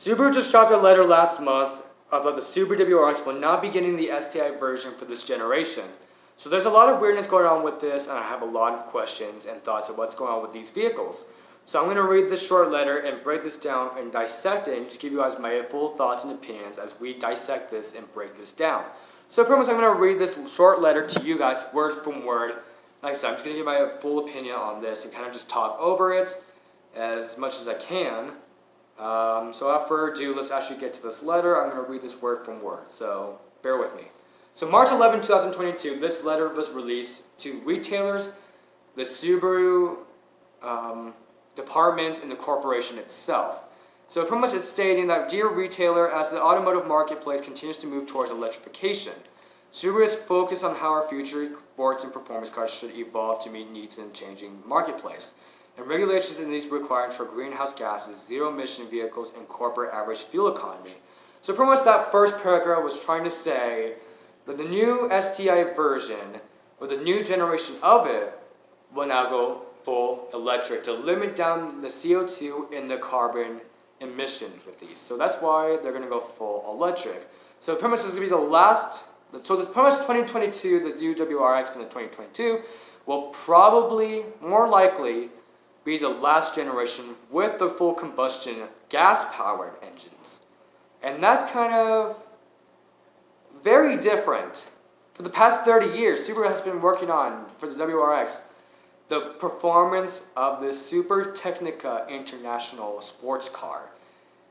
Subaru just dropped a letter last month of that the Subaru WRX will not be getting the STI version for this generation. So there's a lot of weirdness going on with this, and I have a lot of questions and thoughts of what's going on with these vehicles. So I'm going to read this short letter and break this down and dissect it and just give you guys my full thoughts and opinions as we dissect this and break this down. So pretty much I'm going to read this short letter to you guys word from word. Like I said, I'm just going to give my full opinion on this and kind of just talk over it as much as I can. So without further ado, let's actually get to this letter. I'm going to read this word from word, so bear with me. So March 11, 2022, this letter was released to retailers, the Subaru department, and the corporation itself. So pretty much it's stating that, dear retailer, as the automotive marketplace continues to move towards electrification, Subaru is focused on how our future sports and performance cars should evolve to meet needs in a changing marketplace, and regulations in these requirements for greenhouse gases, zero-emission vehicles, and corporate average fuel economy. So pretty much that first paragraph was trying to say that the new STI version, or the new generation of it, will now go full electric to limit down the CO2 and the carbon emissions with these. So that's why they're going to go full electric. So pretty much this is going to be the last, so the pretty much 2022, the new WRX from the 2022, will probably, more likely, be the last generation with the full combustion gas-powered engines. And that's kind of very different. For the past 30 years, Subaru has been working on, for the WRX, the performance of the Super Technica International sports car.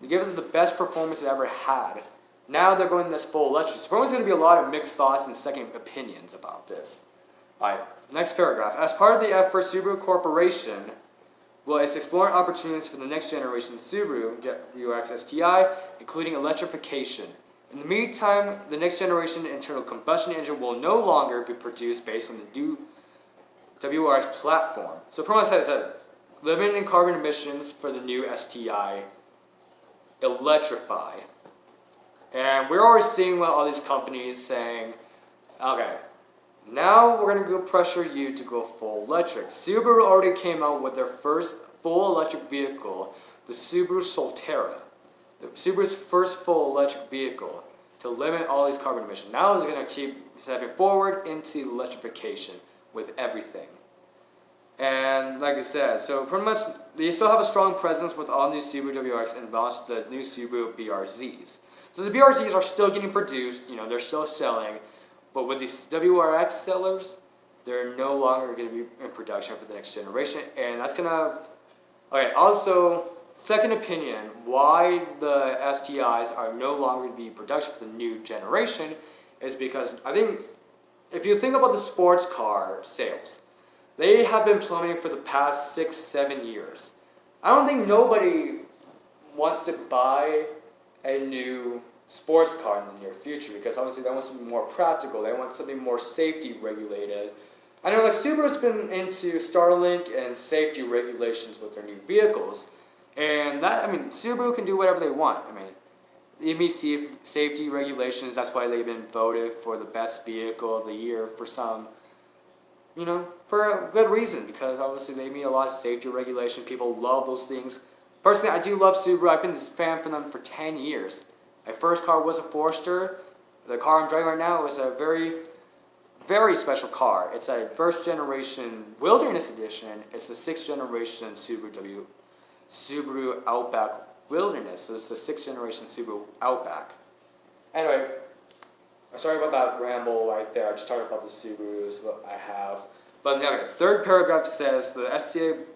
They give it the best performance it ever had. Now they're going this full electric. So there's going to be a lot of mixed thoughts and second opinions about this. Alright, next paragraph. As part of the effort, Subaru Corporation will explore opportunities for the next generation Subaru WRX STI, including electrification. In the meantime, the next generation internal combustion engine will no longer be produced based on the new WRX platform. So pretty much that said, limiting carbon emissions for the new STI, electrify. And we're already seeing what all these companies saying, okay, now we're going to go pressure you to go full electric. Subaru already came out with their first full electric vehicle, the Subaru Solterra. Subaru's first full electric vehicle to limit all these carbon emissions. Now it's going to keep stepping forward into electrification with everything. And like I said, so pretty much they still have a strong presence with all new Subaru WRX and launched the new Subaru BRZs. So the BRZs are still getting produced, they're still selling. But with these WRX sellers, they're no longer going to be in production for the next generation. And that's going to... Okay, also, second opinion, why the STIs are no longer going to be in production for the new generation is because I think, if you think about the sports car sales, they have been plummeting for the past 6-7 years. I don't think nobody wants to buy a new sports car in the near future because obviously they want something more practical. They want something more safety regulated. I know like Subaru's been into Starlink and safety regulations with their new vehicles, and that Subaru can do whatever they want. They meet safety regulations. That's why they've been voted for the best vehicle of the year for some, for a good reason because obviously they meet a lot of safety regulations. People love those things. Personally, I do love Subaru. I've been a fan for them for 10 years. My first car was a Forester. The car I'm driving right now is a very, very special car. It's a first generation Wilderness Edition. It's the 6th generation Subaru Outback Wilderness. So it's the 6th generation Subaru Outback. Anyway, sorry about that ramble right there. I just talked about the Subarus, what I have. But anyway, third paragraph says the STA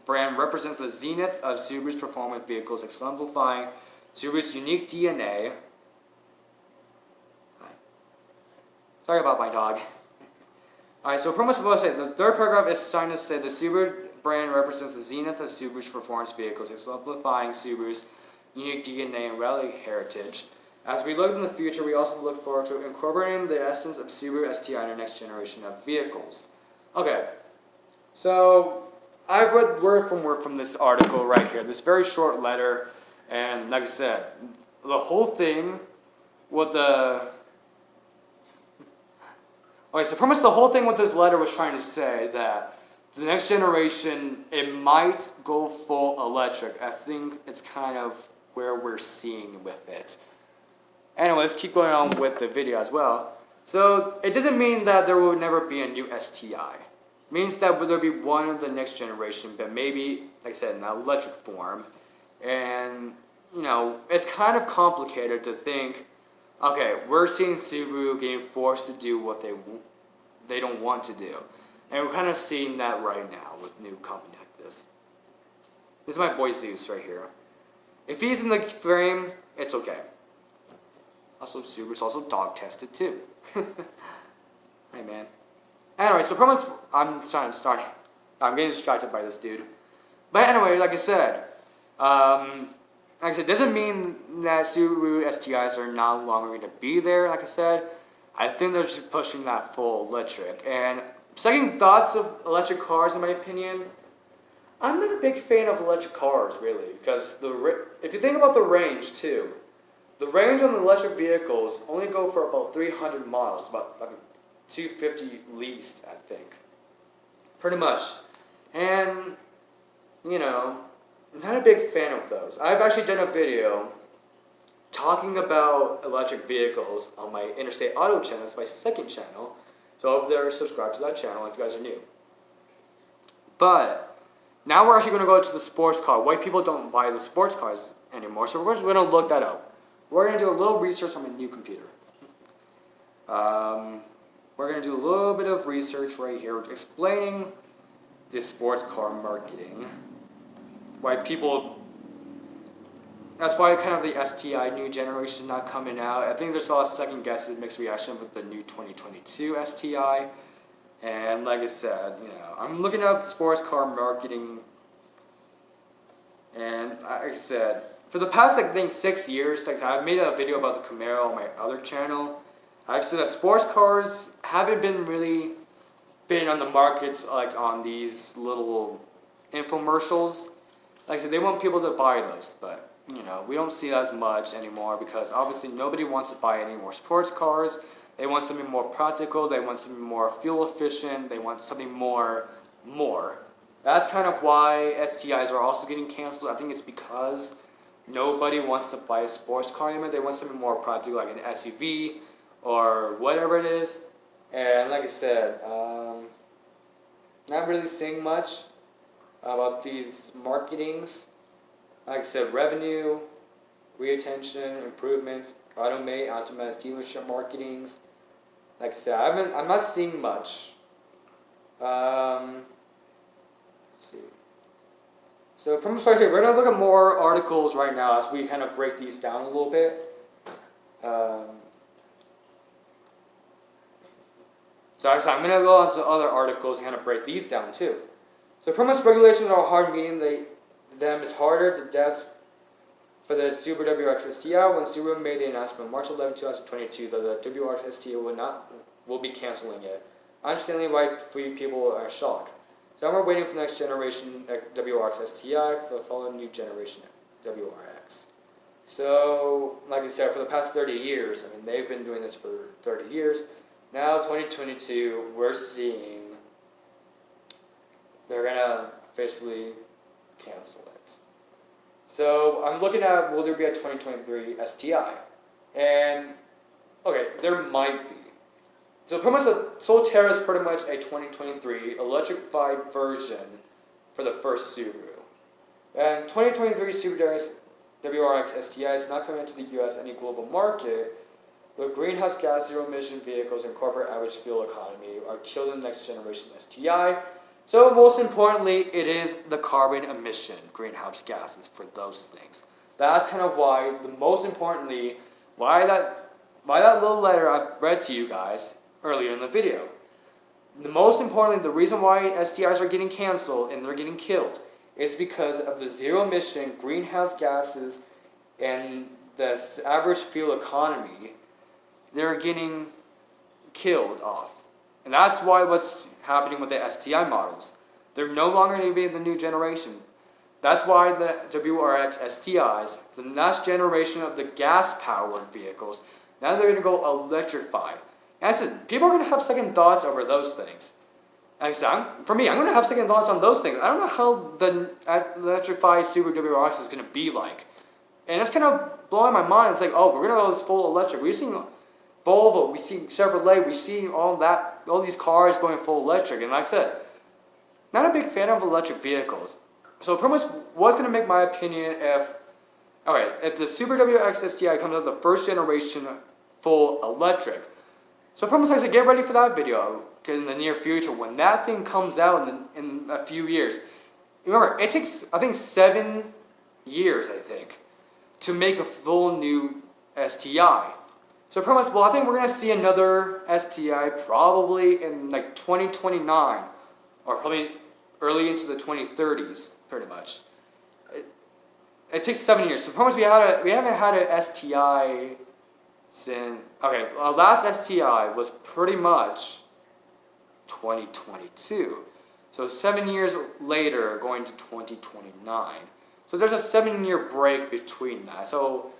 brand represents the zenith of Subaru's performance vehicles, exemplifying Subaru's unique DNA. Sorry about my dog. Alright, so pretty much what I say, the third paragraph is signed to say the Subaru brand represents the zenith of Subaru's performance vehicles, exemplifying Subaru's unique DNA and rally heritage. As we look in the future, we also look forward to incorporating the essence of Subaru STI in our next generation of vehicles. Okay, so I've read word from this article right here, this very short letter, and like I said, the whole thing with the... Okay, so pretty much the whole thing with this letter was trying to say that the next generation, it might go full electric. I think it's kind of where we're seeing with it. Anyway, let's keep going on with the video as well. So it doesn't mean that there will never be a new STI. It means that there'll be one of the next generation, but maybe, like I said, in an electric form. And, you know, it's kind of complicated to think, okay, we're seeing Subaru getting forced to do what they don't want to do. And we're kind of seeing that right now with new company like this. This is my boy Zeus right here. If he's in the frame, it's okay. Also, Subaru's also dog tested too. Hey man. Anyway, so pretty much I'm getting distracted by this dude. But anyway, like I said, doesn't mean that Subaru STIs are no longer going to be there. Like I said, I think they're just pushing that full electric. And second thoughts of electric cars, in my opinion, I'm not a big fan of electric cars, really, because if you think about the range too, the range on the electric vehicles only go for about 300 miles, about like 250 least, I think, pretty much. And you know, I'm not a big fan of those. I've actually done a video talking about electric vehicles on my Interstate Auto channel. It's my second channel. So over there, subscribe to that channel if you guys are new. But now we're actually going to go to the sports car. White people don't buy the sports cars anymore, so we're just going to look that up. We're going to do a little research on my new computer. We're going to do a little bit of research right here explaining the sports car marketing. Why people, that's why kind of the STI new generation not coming out. I think there's a lot of second guesses, mixed reaction with the new 2022 STI. And like I said, you know, I'm looking up sports car marketing. And like I said, for the past, I think, 6 years, like I've made a video about the Camaro on my other channel. I've said that sports cars haven't really been on the markets like on these little infomercials. Like I said, they want people to buy those, but you know, we don't see that as much anymore because obviously nobody wants to buy any more sports cars. They want something more practical, they want something more fuel efficient, they want something more. That's kind of why STIs are also getting canceled. I think it's because nobody wants to buy a sports car anymore. They want something more practical like an SUV or whatever it is. And like I said, not really seeing much about these marketings. Like I said, revenue, retention, improvements, automatic dealership marketings. Like I said, I'm not seeing much. Let's see. So from right here, we're gonna look at more articles right now as we kind of break these down a little bit. So I'm going to go on to other articles and kind of break these down too. So permits regulations are hard, meaning them is harder to death for the Subaru WRX STI. When Subaru made the announcement on March 11, 2022 that the WRX STI will be canceling it. Understandably, why few people are shocked. So we're waiting for the next generation WRX STI for the following new generation WRX. So, like I said, for the past 30 years, I mean, they've been doing this for 30 years. Now, 2022, we're seeing they're going to officially cancel it. So, I'm looking at, will there be a 2023 STI? And, okay, there might be. So, pretty much the Solterra is pretty much a 2023 electrified version for the first Subaru. And 2023 Subaru WRX STI is not coming into the US any global market. The greenhouse gas zero emission vehicles and corporate average fuel economy are killing the next generation STI. So most importantly, it is the carbon emission greenhouse gases for those things. That's kind of why, most importantly, why that little letter I've read to you guys earlier in the video. Most importantly, the reason why STIs are getting canceled and they're getting killed is because of the zero emission greenhouse gases and the average fuel economy. They're getting killed off. And that's why what's happening with the STI models. They're no longer going to be the new generation. That's why the WRX STIs, the next generation of the gas-powered vehicles, now they're going to go electrified. And I said, people are going to have second thoughts over those things. And I said, for me, I'm going to have second thoughts on those things. I don't know how the electrified Subaru WRX is going to be like. And it's kind of blowing my mind. It's like, oh, we're gonna go this full electric. We've seen Volvo, we see Chevrolet, we see all these cars going full electric. And like I said, not a big fan of electric vehicles. So pretty much what's gonna make my opinion if the Subaru WX STI comes out the first generation full electric. So pretty much like I said, get ready for that video in the near future when that thing comes out in a few years. Remember, it takes I think 7 years to make a full new STI. So pretty much, well, I think we're gonna see another STI probably in like 2029, or probably early into the 2030s, pretty much. It takes 7 years. So pretty much we haven't had an STI since, okay, our last STI was pretty much 2022. So 7 years later, going to 2029. So there's a 7-year break between that. So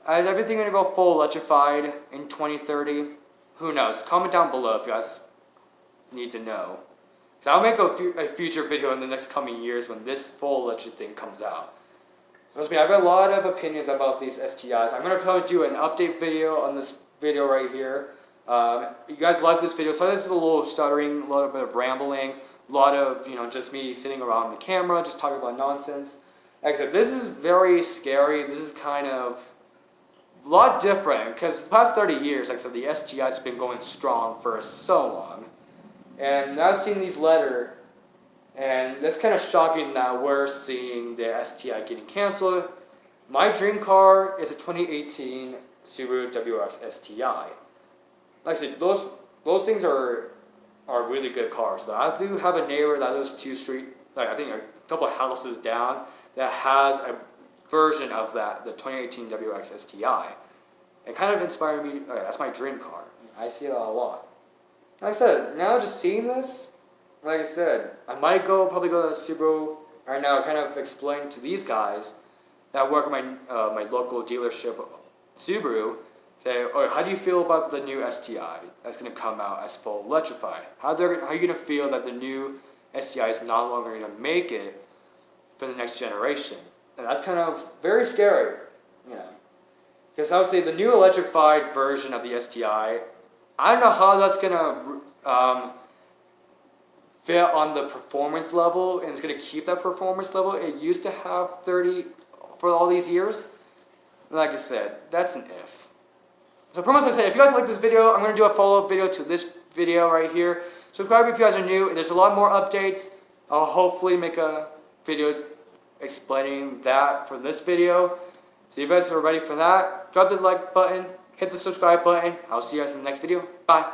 is everything going to go full electrified in 2030? Who knows? Comment down below if you guys need to know. So I'll make a future video in the next coming years when this full electric thing comes out. Trust me, I've got a lot of opinions about these STIs. I'm going to probably do an update video on this video right here. You guys like this video, so this is a little stuttering, a little bit of rambling, a lot of, just me sitting around the camera, just talking about nonsense. Except this is very scary. This is kind of a lot different, because the past 30 years, like I said, the STI's been going strong for so long. And I've seen these letters, and that's kind of shocking that we're seeing the STI getting canceled. My dream car is a 2018 Subaru WRX STI. Like I said, those things are really good cars. So I do have a neighbor that lives I think a couple of houses down, that has a version of the 2018 WRX STI. It kind of inspired me. Okay, that's my dream car. I see it a lot. Like I said, now just seeing this, like I said, I might probably go to Subaru right now, kind of explain to these guys that work at my local dealership, Subaru, say, oh, how do you feel about the new STI that's going to come out as full electrified? How are you going to feel that the new STI is no longer going to make it for the next generation? And that's kind of very scary, because I would say the new electrified version of the STI, I don't know how that's going to fit on the performance level, and it's going to keep that performance level it used to have 30 for all these years. Like I said, that's an if. So pretty much like I said, if you guys like this video, I'm going to do a follow-up video to this video right here. Subscribe if you guys are new. There's a lot more updates. I'll hopefully make a video explaining that for this video. So you guys are ready for that. Drop the like button, hit the subscribe button. I'll see you guys in the next video. Bye.